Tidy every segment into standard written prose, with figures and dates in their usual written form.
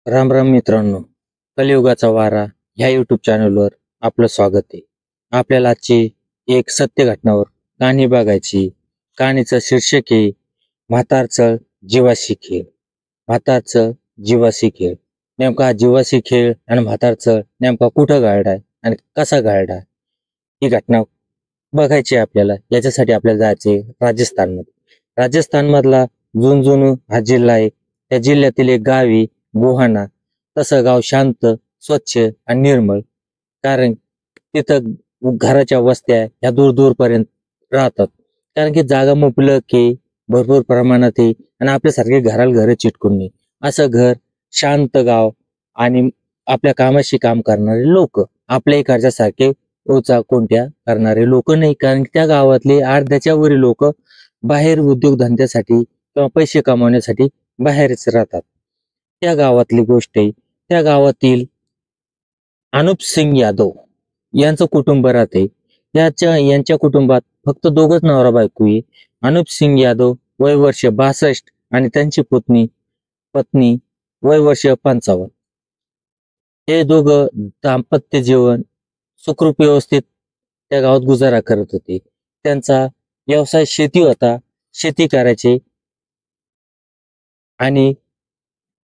राम राम मित्रांनो, कलियुगाचा वारा ह्या युट्यूब चॅनलवर आपलं स्वागत आहे. आपल्याला आजची एक सत्य घटनावर कहाणी बघायची. कहाणीचं शीर्षक आहे म्हातारचळ जीवाशी खेळ. म्हातारचळ जीवाशी खेळ. नेमका हा जीवाशी खेळ आणि म्हातारचळ नेमका कुठं घडलाय आणि कसा घडलाय ही घटना बघायची आहे आपल्याला. याच्यासाठी आपल्याला जायचे राजस्थानमध्ये. राजस्थान मधला झुंझुनू हा जिल्हा आहे. त्या जिल्ह्यातील एक गाव आहे गोहाणा. तसं गाव शांत, स्वच्छ आणि निर्मळ. कारण तिथं घराच्या वस्त्या ह्या दूर दूरपर्यंत राहतात. कारण की जागा मुबलक आहे, भरपूर प्रमाणात आहे आणि आपल्यासारखे घराला घर चिटकून नाही. असं घर, शांत गाव आणि आपल्या कामाशी काम करणारे लोक. आपल्या इकडच्या सारखे ओचा कोणत्या करणारे लोक नाही. कारण की त्या गावातले अर्ध्याच्या वरील लोक बाहेर उद्योगधंद्यासाठी किंवा पैसे कमावण्यासाठी बाहेरच राहतात. त्या गावातली गोष्ट आहे. त्या गावातील अनुप सिंग यादव यांचं कुटुंब राहते. यांच्या कुटुंबात फक्त दोघच नवरा बायको आहे. अनुप सिंग यादव वय वर्ष 62 आणि त्यांची पत्नी वय वर्ष 55. हे दोघं दाम्पत्य जीवन सुखरूप व्यवस्थित त्या गावात गुजारा करत होते. त्यांचा व्यवसाय शेती होता. शेती करायचे आणि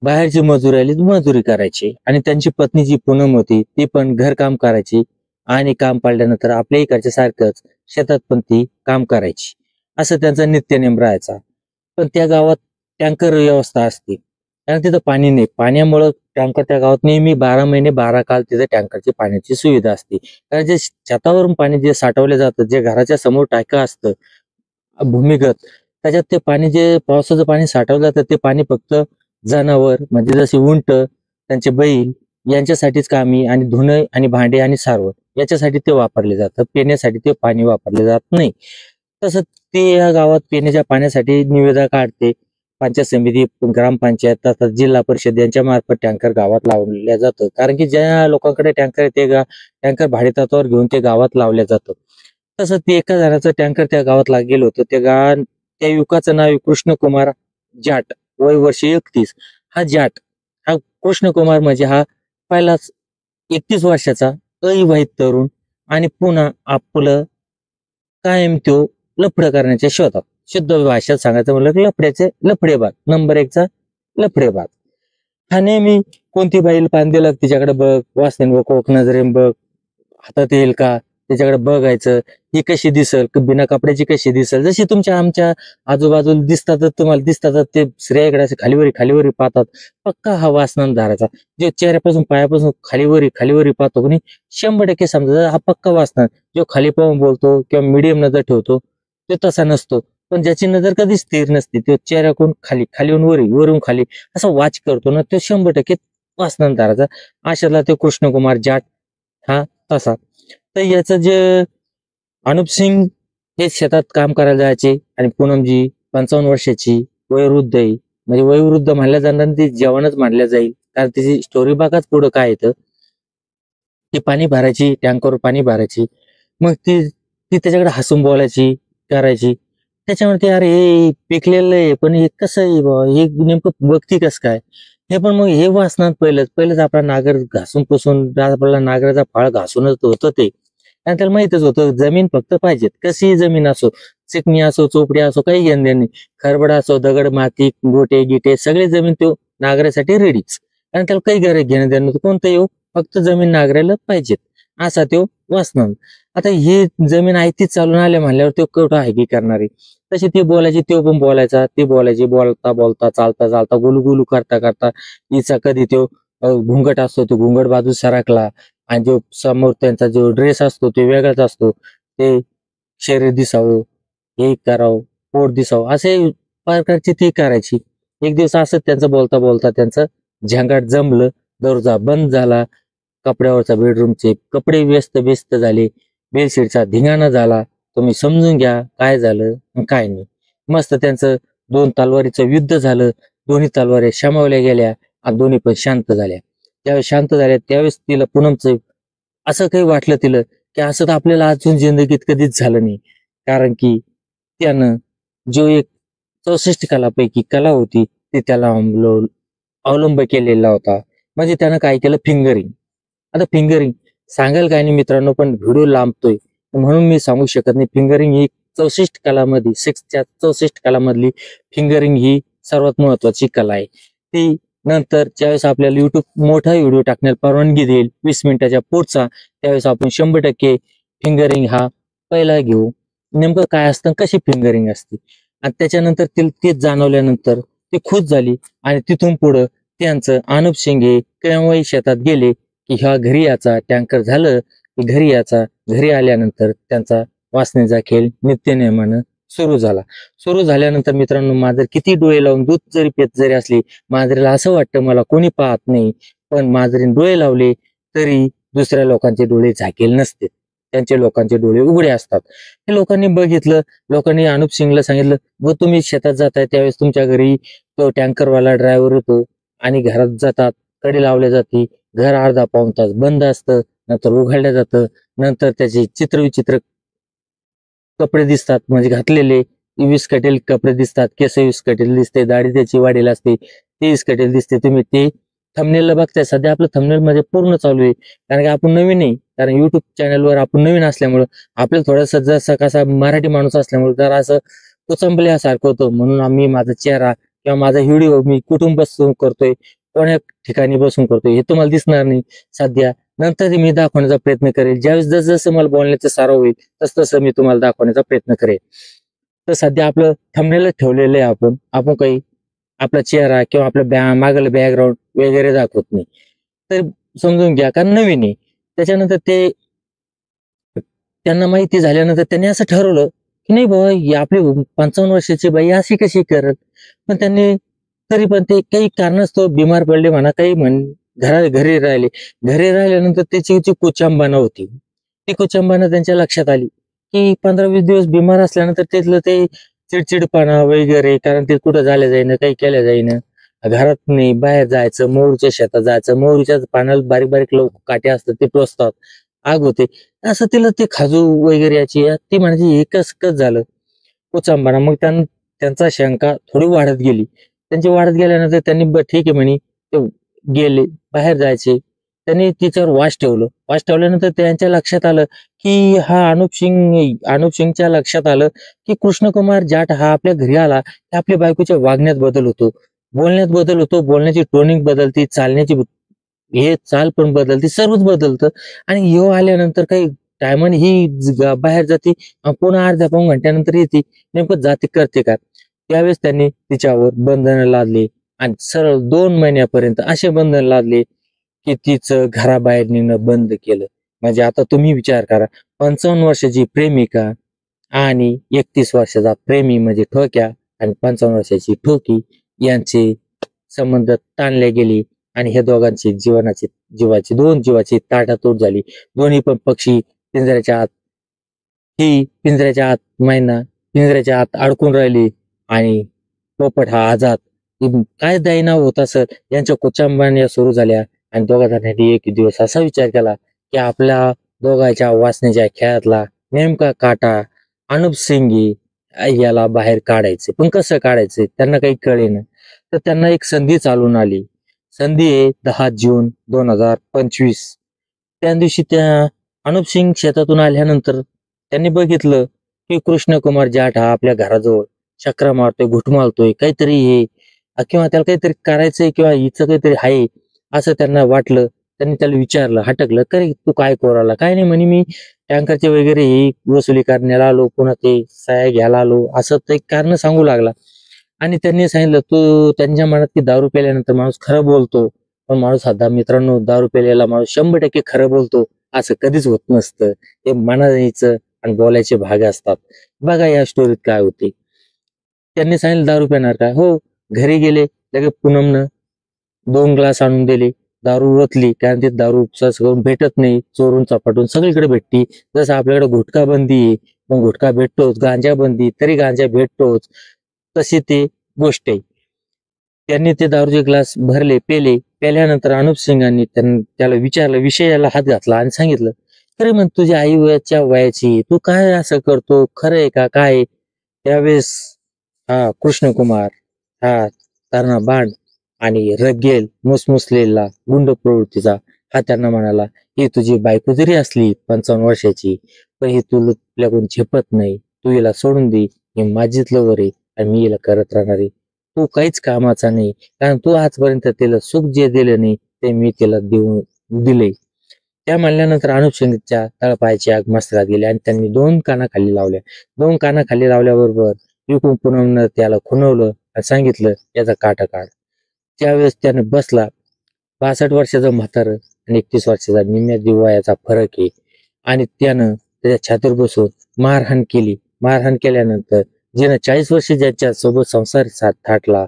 बाहेरची मजुरी आली तर मजुरी करायची. आणि त्यांची पत्नी जी पूनम होती ती पण घरकाम करायची आणि काम पाळल्यानंतर आपल्या इकडच्या सारखंच शेतात पण ती काम करायची. असं त्यांचा नित्यनेम राहायचा. पण त्या गावात टँकर व्यवस्था असते. कारण तिथं पाणी नाही. पाण्यामुळं टँकर त्या गावात नेहमी 12 महिने 12 काळ तिथे टँकरची पाण्याची सुविधा असते. कारण जे छतावरून पाणी जे साठवले जातं, जे घराच्या समोर टाकं असतं भूमिगत, त्याच्यात ते पाणी जे पावसाचं पाणी साठवलं जातं ते पाणी फक्त जनावर म्हणजे जसे उंट, त्यांचे बैल यांच्यासाठीच कामी आणि धुणं आणि भांडे आणि सारवण याच्यासाठी ते वापरले जातं. पिण्यासाठी ते पाणी वापरले जात नाही. तसं ते या गावात पिण्याच्या पाण्यासाठी निविदा काढते. पंचायत समिती, ग्रामपंचायत तसंच जिल्हा परिषद यांच्या मार्फत टँकर गावात लावल्या जातं. कारण की ज्या लोकांकडे टँकर ते टँकर भाडेतत्वावर घेऊन ते गावात लावल्या जातं. तसं ते एका जणाचं टँकर त्या गावात गेलं होतं. त्या युवकाचं नाव आहे कृष्णकुमार जाट, वय वर्ष 31. हा जाट, हा कृष्णकुमार म्हणजे हा पहिलाच 31 वर्षाचा अविवाहित तरुण आणि पुन्हा आपलं कायम तो लफडं करण्याच्या शोधात. शुद्ध भाषेत सांगायचं म्हणलं की लफडेबाज, नंबर 1चा लफडेबाज. हा नेहमी कोणती बाईल पान दिलं तिच्याकडे बघ, वासनेन बघ, कोक नजरेन बघ, हातात येईल का त्याच्याकडे बघायचं. ही कशी दिसल, बिना कपड्याची कशी दिसल, जशी तुमच्या आमच्या आजूबाजूला दिसतातच, तुम्हाला दिसतातच ते स्त्रियाकडे असे खालीवरी खालीवरी पाहतात. पक्का हा वासना धाराचा. जे चेहऱ्यापासून पायापासून खालीवरी खालीवरी पाहतो कोणी 100% समजा हा पक्का वासना. जो खाली पाहून बोलतो किंवा मीडियम नजर ठेवतो तो तसा नसतो. पण ज्याची नजर कधी स्थिर नसते, तो चेहऱ्याकडून खाली, खालीहून वरी, वरून खाली असं वाच करतो ना, तो 100% वासनांतराचा. अशातला ते कृष्णकुमार जाट हा तसा. तर याचं जे अनुप सिंग हे शेतात काम करायला जायचे आणि पूनमजी 55 वर्षाची वयोवृद्ध आहे. म्हणजे वयोवृद्ध मानल्या जाणार ती जवानच मानल्या जाईल. कारण तिची स्टोरी बघाच पुढं काय येतं. ती पाणी भरायची, टँकरवर पाणी भरायची. मग ती ती त्याच्याकडे हसून बोलायची, करायची. त्याच्यामुळे ते अरे हे पिकलेलं आहे पण हे कसं आहे बा, हे नेमकं बघती कसं काय. हे पण मग हे वाचणार पहिलंच आपला नागर घासून पुसून आपल्याला नागराचा फाळ घासूनच होतं ते. आणि त्याला माहितच होतं जमीन फक्त पाहिजेत. कशी जमीन असो, चिकणी असो, चोपडी असो, काही घेणं देणं नाही. खरबडा असो, दगड, माती, गोटे गिटे सगळे जमीन तो नागरासाठी रेडीच. आणि त्याला काही गरज घेणं देणं नव्हतं. कोणतं येऊ, फक्त जमीन नागरायला पाहिजेत असा तो वाचणार. आता ही जमीन आहे तीच चालून आल्या म्हणल्यावर तो कुठं आहे की करणारी. तशी ती बोलायची, तो पण बोलायचा, ती बोलायची, बोलता बोलता चालता चालता गुलू करता करता हिचा कधी तो घुंगट असतो तो घुंगट बाजू सरकला आणि जो समोर त्यांचा जो ड्रेस असतो तो वेगळाच असतो. ते शरीर दिसावं, हे करावं, पोट दिसावं असे प्रकारची ती करायची. एक दिवस असंच त्यांचं बोलता बोलता त्यांचं झंगाट जमलं. दरवाजा बंद झाला. कपड्यावरचा बेडरूमचे कपडे व्यस्त व्यस्त झाले. बेडशीटचा धिंगाणा झाला. तुम्ही समजून घ्या काय झालं आणि काय नाही. मस्त त्यांचं 2 तलवारीचं युद्ध झालं. दोन्ही तलवारी शमावल्या गेल्या आणि दोन्ही पण शांत झाल्या. ज्यावेळेस शांत झाल्या त्यावेळेस तिला पूनमचं असं काही वाटलं तिला की असं तर आपल्याला अजून जिंदगीत कधीच झालं नाही. कारण की त्यानं जो एक 64 कलापैकी कला होती ती त्याला अवलंब केलेला होता. म्हणजे त्यानं काय केलं, फिंगरिंग. आता फिंगरिंग सांगाल काय नाही मित्रांनो, पण व्हिडिओ लांबतोय म्हणून मी सांगू शकत नाही. फिंगरिंग ही 64 कलामध्ये 64 कलामधली फिंगरिंग ही सर्वात महत्वाची कला आहे. ती नंतर ज्यावेळेस आपल्याला युट्यूब मोठा व्हिडिओ टाकण्याला परवानगी देईल 20 मिनिटाच्या पुढचा, त्यावेळेस आपण 100% फिंगरिंग हा पहिला घेऊ. नेमकं काय असतं, कशी फिंगरिंग असते. आणि त्याच्यानंतर तेच जाणवल्यानंतर ती खुश झाली आणि तिथून पुढं त्यांचं अनुप शिंगे केव्हाही शेतात गेले की ह्या घरी याचा, टँकर झालं की घरी याचा. घरी आल्यानंतर त्यांचा वासनेचा खेळ नित्यनेमानं सुरू झाला. सुरू झाल्यानंतर मित्रांनो, मांजर किती डोळे लावून दूध जरी पेत जरी असली, मांजरीला असं वाटतं मला कोणी पाहत नाही, पण मांजरीने डोळे लावले तरी दुसऱ्या लोकांचे डोळे झाकेल नसते, त्यांचे लोकांचे डोळे उघडे असतात. हे लोकांनी बघितलं. लोकांनी अनुप सिंगला सांगितलं, व तुम्ही शेतात जाताय त्यावेळेस तुमच्या घरी तो टँकरवाला ड्रायव्हर होतो आणि घरात जातात, कडी लावल्या जाते, घर अर्धा पाऊण तास बंद असतं, नंतर उघडलं जातं. नंतर त्याचे चित्रविचित्र कपडे दिसतात, म्हणजे घातलेले विस्कटेल कपडे दिसतात, केस विस्कटेल दिसते, दाढी त्याची वाढेल असते, ते विस्कटेल दिसते. तुम्ही ते थंबनेलला बघताय. सध्या आपलं थंबनेल मध्ये पूर्ण चालू आहे, कारण की आपण नवीन नाही. कारण युट्यूब चॅनलवर आपण नवीन असल्यामुळं आपल्याला थोडंसं जसं कसा मराठी माणूस असल्यामुळे जरा असं कुचंबल्यासारखं होतं. म्हणून आम्ही माझा चेहरा किंवा माझा व्हिडिओ मी कुठून बसून करतोय, कोण्या ठिकाणी बसून करतोय हे तुम्हाला दिसणार नाही सध्या. नंतर मी दाखवण्याचा प्रयत्न करेल. ज्यावेळेस जसं मला बोलण्याचा सराव होईल तस तसं मी तुम्हाला दाखवण्याचा प्रयत्न करेल. तर सध्या आपलं थंबनेल ठेवलेलं आहे. आपण काही आपला चेहरा किंवा आपलं मागलं बॅकग्राऊंड वगैरे दाखवत नाही. तर समजून घ्या, कारण नवीन आहे. त्याच्यानंतर त्यांना माहिती झाल्यानंतर त्यांनी असं ठरवलं की नाही बाबा, ही आपली 55 वर्षाची बाई अशी कशी करत. पण त्यांनी तरी पण ते काही कारणास्तव बिमार पडले म्हणा, काही घरी राहिले. घरी राहिल्यानंतर त्याची जी कुचंबना होती, ती कुचंबना त्यांच्या लक्षात आली की 15-20 दिवस बिमार असल्यानंतर तिथलं ते चिडचिडपणा वगैरे, कारण ते कुठं झालं जाईना, काही केलं जाईना, घरात नाही, बाहेर जायचं, मोहरीच्या शेतात जायचं, मोहरीच्या पानाला बारीक बारीक काटे असतात ते टोचतात, आग होते. असं तिला ते खाजू वगैरे याची ती म्हणायची एकच कस झालं कुचंबना. मग त्यांचा शंका थोडी वाढत गेली. त्यांची वाढत गेल्यानंतर त्यांनी ठीक आहे म्हणे, ते गेले बाहेर जायचे. त्यांनी तिच्यावर वास ठेवलं. वास ठेवल्यानंतर त्यांच्या लक्षात आलं की हा अनुप सिंगच्या लक्षात आलं की कृष्णकुमार जाट हा आपल्या घरी आला की आपल्या बायकोच्या वागण्यात बदल होतो, बोलण्यात बदल होतो, बोलण्याची टोनिंग बदलती, चालण्याची हे चाल पण बदलते, सर्वच बदलतं. आणि ह्यो आल्यानंतर काही टायमाने ही बाहेर जाते, पुन्हा अर्ध्या पाऊण घंट्यानंतर येते. नेमकं जाते करते का. त्यावेळेस त्यांनी तिच्यावर बंधन लादले आणि सरळ 2 महिन्यापर्यंत असे बंधन लादले की तिचं घराबाहेर निघणं बंद केलं. म्हणजे आता तुम्ही विचार करा, 55 वर्षाची प्रेमिका आणि 31 वर्षाचा प्रेमी म्हणजे ठोक्या, आणि 55 वर्षाची ठोकी यांचे संबंध ताणले गेले. आणि हे दोघांची दोन जीवाची ताटातूट झाली. दोन्ही पण पक्षी पिंजऱ्याच्या आत, ही पिंजऱ्याच्या आत मैना पिंजऱ्याच्या आत अडकून राहिली आणि पोपट हा आझाद. काय दैना होत असत. यांच्या कुचंबना सुरू झाल्या आणि दोघा जणांनी एक दिवस असा विचार केला की आपल्या दोघांच्या वासनेच्या खेळातला नेमका काटा अनुप सिंगे याला बाहेर काढायचे. पण कसं काढायचे त्यांना काही कळेना. तर त्यांना एक संधी चालून आली. संधी आहे 10 जून 2025. त्या दिवशी त्या अनुप सिंग शेतातून आल्यानंतर त्यांनी बघितलं की कृष्णकुमार जाट हा आपल्या घराजवळ चक्रा मारतोय, घुटमालतोय, काहीतरी हे किंवा त्याला काहीतरी करायचंय किंवा हिचं काहीतरी आहे असं त्यांना वाटलं. त्यांनी त्याला विचारलं, हटकलं, करे तू काय कोराला. काय नाही म्हणे, मी टँकरचे वगैरे हे वसुली करण्याला आलो, पुन्हा ते सह्या घ्यायला आलो, असं ते कारण सांगू लागला. आणि त्यांनी सांगितलं, तू त्यांच्या मनात की दारू प्यायल्यानंतर माणूस खरं बोलतो. पण माणूस आता मित्रांनो, दारू प्यायलेला माणूस 100% खरं बोलतो असं कधीच होत नसतं. हे मनाचं आणि बोलायचे भाग असतात. बघा या स्टोरीत काय होते. त्यांनी सांगितलं, दारू पिणार का. हो. घरी गेले, लगेच पूनमनं 2 ग्लास आणून दिले. दारू ओतली, कारण ते दारू सहज करून भेटत नाही, चोरून चपाटून सगळीकडे भेटती. जसं आपल्याकडे गुटखा बंदी आहे, मग गुटखा भेटतोच, गांजा बंदी तरी गांजा भेटतोच, तशी ते गोष्ट आहे. त्यांनी ते दारूचे ग्लास भरले, पेले. पेल्यानंतर अनुप सिंगांनी त्याला विचारलं, विषयाला हात घातला आणि सांगितलं, अरे मग तुझ्या आई वयाच्या वयाची तू काय असं करतो, खरं आहे का काय आहे?" त्यावेळेस हा कृष्णकुमार, हा तारणा बाण आणि रगेल मुसमुसलेला गुंड प्रवृत्तीचा हा त्यांना म्हणाला, ही तुझी बायको जरी असली 55 वर्षाची, पण ही तुला कोण झेपत नाही. तू हिला सोडून दे. ही माझीच लवर आहे आणि मी हिला करत राहणार आहे. तू काहीच कामाचा नाही, कारण तू आजपर्यंत तिला सुख जे दिलं नाही ते मी तिला दिले. त्या म्हणल्यानंतर अनुप सिंगच्या तळपायाची आग मस्तकात गेली आणि त्यांनी 2 काना खाली लावल्या. 2 काना खाली लावल्याबरोबर विकून पूनमनं त्याला खुणवलं आणि सांगितलं, याचा काटा काढ. त्यावेळेस त्याने बसला. 62 वर्षाचा म्हातारं आणि 31 वर्षाचा निम्म्या वयाचा फरक आहे. आणि त्यानं त्याच्या छातीवर बसून मारहाण केली. मारहाण केल्यानंतर जिनं 40 वर्ष ज्यांच्या सोबत संसार थाटला,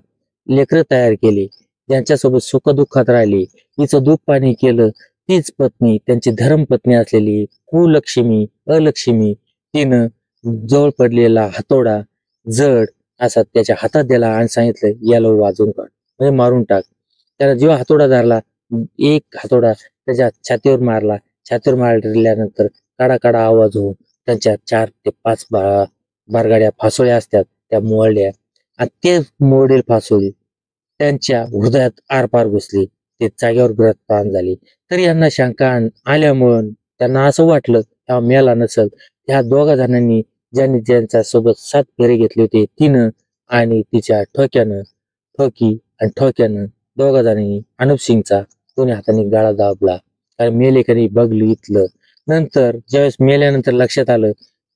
लेकरं तयार केली, ज्यांच्यासोबत सुखदुःखात राहिली, तिचं दूध पाणी केलं, तीच पत्नी, त्यांची धर्मपत्नी असलेली कुलक्ष्मी, अलक्ष्मी, तिनं जवळ पडलेला हातोडा जड असा त्याच्या हातात दिला आणि सांगितलं, याला वाजवून काढ, म्हणजे मारून टाक. त्याला जेव्हा हातोडा धरला, एक हातोडा त्याच्या छातीवर मारला. छातीवर मारल्यानंतर काडा काडा आवाज होऊन त्यांच्या 4 ते 5 बारगाड्या फासोळ्या असतात त्या मोडल्या आणि ते मोडेल फासोळी त्यांच्या हृदयात आरपार घुसली. ते जागेवर गळफान झाली. तरी यांना शंका आल्यामुळं त्यांना असं वाटलं हा मेला नसल. ह्या दोघा जणांनी ज्यांनी ज्यांच्या सोबत 7 फेरे घेतले होते तिनं आणि तिच्या ठोक्यानं दोघा जणांनी अनुप सिंगचा दोन्ही हाताने गळा दाबला. कारण मेलेकरी बघितलं. नंतर ज्यावेळेस मेल्यानंतर लक्षात आलं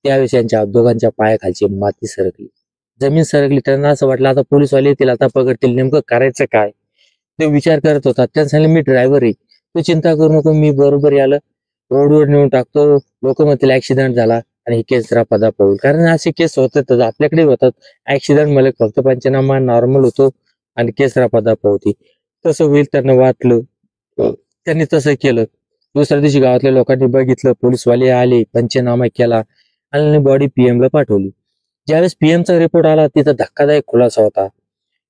त्यावेळेस यांच्या दोघांच्या पायाखालची माती सरकली, जमीन सरकली. त्यांना असं वाटलं आता पोलीसवाले येतील, आता पकडतील, नेमकं करायचं काय ते विचार करत होता. त्यांना सांगितलं, मी ड्रायव्हर आहे, तू चिंता करू नको, मी बरोबर याला रोडवर नेऊन टाकतो. लोक म्हणतील ऍक्सिडेंट झाला आणि ही केस रफादा पळून, कारण असे केस होतातच, आपल्याकडे होतात. ऍक्सिडेंट मला फक्त पंचनामा नॉर्मल होतो आणि केस रफादा पळती. तसं होईल त्यांना वाटलं. त्यांनी तसं केलं. दुसऱ्या दिवशी गावातल्या लोकांनी बघितलं, पोलीसवाले आले, पंचनामा केला आणि बॉडी पीएम ला पाठवली. ज्यावेळेस पीएमचा रिपोर्ट आला तिथं धक्कादायक खुलासा होता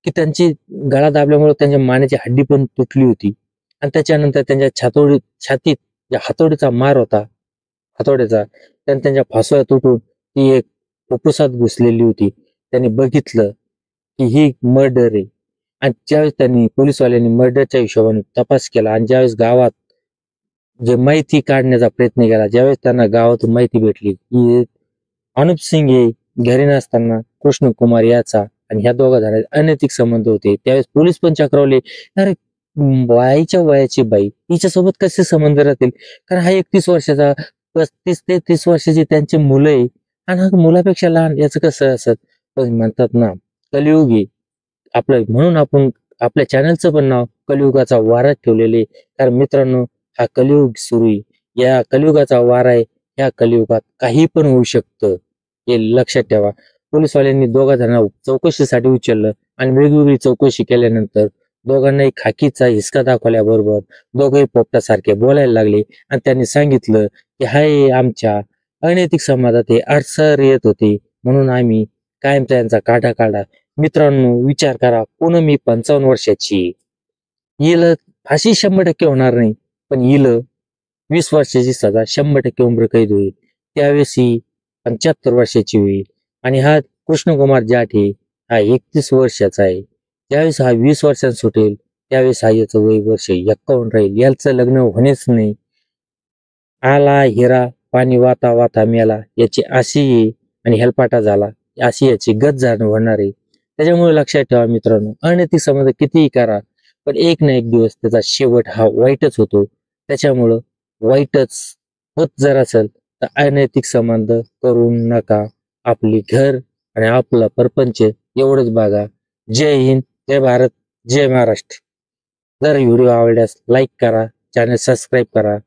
की त्यांची गळा दाबल्यामुळे त्यांच्या मानेची हड्डी पण तुटली होती आणि त्याच्यानंतर त्यांच्या छातीत ज्या हातोडीचा मार होता, हातोड्याचा, त्यांच्या फासोळ्या तुटून ती एक फुफ्फुसात घुसलेली होती. त्यांनी बघितलं की ही मर्डर आहे. आणि ज्यावेळेस त्यांनी पोलीसवाल्यांनी मर्डरच्या हिशोबाने तपास केला आणि ज्यावेळेस गावात जे माहिती काढण्याचा प्रयत्न केला, ज्यावेळेस त्यांना गावातून माहिती भेटली की अनुप सिंग हे घरी नसताना कृष्ण कुमार याचा आणि ह्या दोघा जणांचे अनैतिक संबंध होते, त्यावेळेस पोलीस पण चक्रावले. अरे बाईच्या वयाची बाई हिच्यासोबत कसे संबंध राहतील, कारण हा 31 वर्षाचा, 35 ते 30 वर्षाची त्यांची मुलं आहे आणि हा मुलापेक्षा लहान, याचं कसं असत. पण म्हणतात ना कलियुग आहे आपलं, म्हणून आपण आपल्या चॅनलचं पण नाव कलियुगाचा वारा ठेवलेले. कारण मित्रांनो, हा कलियुग सुरू आहे, या कलियुगाचा वारा आहे. या कलियुगात काही पण होऊ शकतं, हे लक्षात ठेवा. पोलीसवाल्यांनी दोघा जणांना चौकशीसाठी उचललं आणि वेगवेगळी चौकशी केल्यानंतर दोघांनाही खाकीचा हिसका दाखवल्याबरोबर दोघंही पोपटासारखे बोलायला लागले आणि त्यांनी सांगितलं की हाय, आमच्या अनैतिक समाजात हे अडसर येत होते, म्हणून आम्ही कायम त्यांचा काढा काढा. मित्रांनो विचार करा, पूनम ही 55 वर्षाची, हिला फाशी 100% होणार नाही, पण हिला 20 वर्षाची सजा 100% उम्र कैद होईल. त्यावेळेस ही 75 वर्षाची होईल. आणि हा कृष्णकुमार जाट आहे, हा 31 वर्षाचा आहे. ज्यावेळेस हा 20 वर्षांत सुटेल त्यावेळेस हा याचं वय वर्ष 51 राहील. याचं लग्न होणेच नाही. आला हिरा पाणी वाता वाता मेला, याची अशी आहे आणि हेलपाटा झाला अशी याची गत होणार आहे. त्याच्यामुळे लक्षात ठेवा मित्रांनो, अनैतिक संबंध कितीही करा, पण एक ना एक दिवस त्याचा शेवट हा वाईटच होतो. त्याच्यामुळं वाईटच होत जर असेल तर अनैतिक संबंध करू नका. आपली घर आणि आपला परपंच एवढंच बघा. जय हिंद, जय भारत, जय महाराष्ट्र. जर व्हिडिओ आवडल्यास लाईक करा, चॅनल सबस्क्राईब करा.